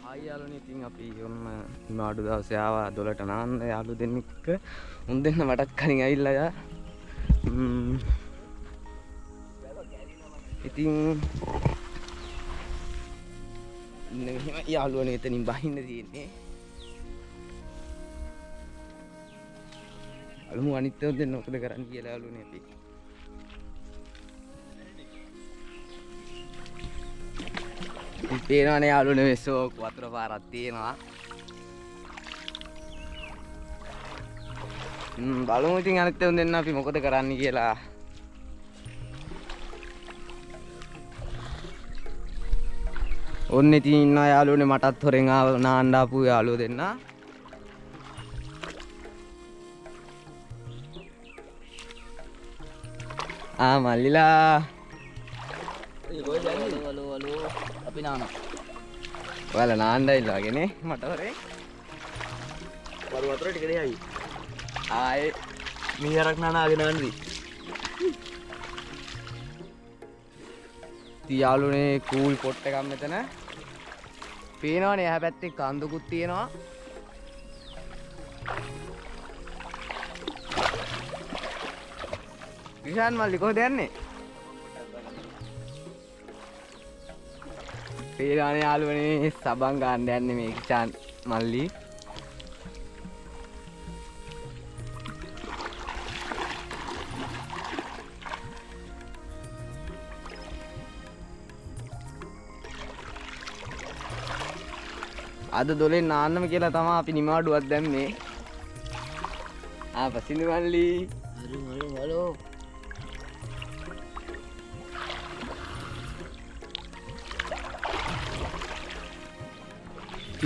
ආයෙ ඉතින් අපි ඔන්න මාඩු දවසේ ආවා 12ට නාන්න යාළු දෙන්නෙක් උන් දෙන්න මටත් කලින් ඇවිල්ලා යා ඉතින් මෙහෙම යාළුවනේ එතනින් බහින්න තියෙන්නේ අලමු අනිත් ඒවා දෙන්න මොකද කරන්න කියලා යාළුවනේ අපි පේනවනේ යාළුවනේ වෙස්සෝ වතුර පාරක් තියෙනවා බලමු ඉතින් අනිත් ඒවා දෙන්න අපි මොකද කරන්න කියලා ඔන්න ඉතින් ඉන්න යාළුවනේ මටත් හොරෙන් නාන්න ආපු යාළුවෝ දෙන්න මල්ලිලා හලෝ අපි නානවා. ඔයාලා නාන්න ඉල්ලගෙන මට හොරේ වරු වතුර ටික දෙයි. ආයේ මීහරක් නානාගෙන ආන්නේ. යාළුවනේ කූල් පොට් එකක් මෙතන පේනවනේ එහා පැත්තේ කන්දකුත් තියෙනවා විශාන් මල්ලි කොහෙද යන්නේ පේනවනේ යාළුවනේ සබන් ගන්න යන්නේ මේ විශාන් මල්ලි අද දොලෙන් නාන්නම කියලා තමයි අපි නිමාඩුවක් දැම්මේ. පසින්දු මල්ලි. හලෝ.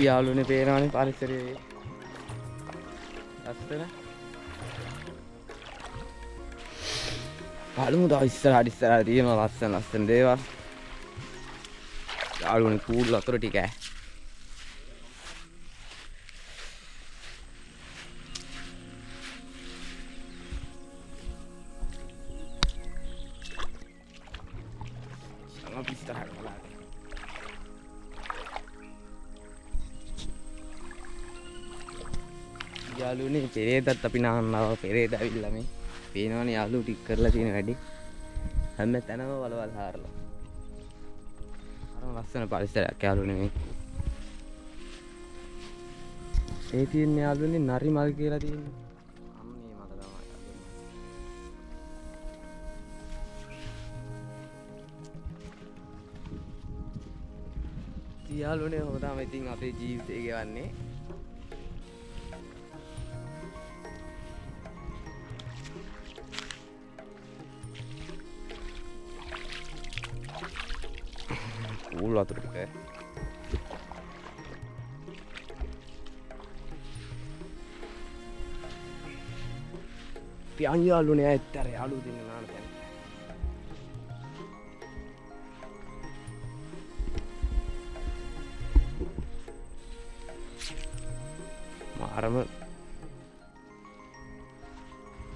යාළුවනේ පේනවනේ පරිසරයේ. ලස්සන. බලමු තව ඉස්සරහට තියෙනවා ලස්සන දේවල්. යාළුවනේ කූල් වතුර ටික යාළුවනේ පෙරේදත් අපි නාන්නාව පෙරේද ඇවිල්ලා මේ පේනවනේ යාළුවෝ ටික කරලා තියෙන වැඩි හැම තැනම වලවල් හාරලා අර ලස්සන පරිසරයක් යාළුවනේ මේ ඒ තියෙන යාළුවනේ නරි මල් කියලා තියෙන්නේ අම්මේ මල තමයි යාළුවනේ ඔහොම තමයි ඉතින් අපේ ජීවිතේ ගෙවන්නේ කූල් වතුර ටික පියන් යාළුවනේ ඇත්තට යාළුවෝ දෙන්න නාන තැන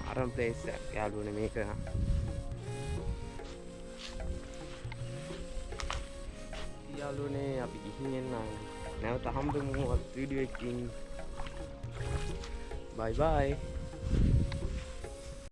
මාරම ප්ලේස් එකක් යාළුවනේ මේක යාළුවනේ අපි ගිහින් එන්න නැවත හම්බෙමු වීඩියෝ එකකින් bye bye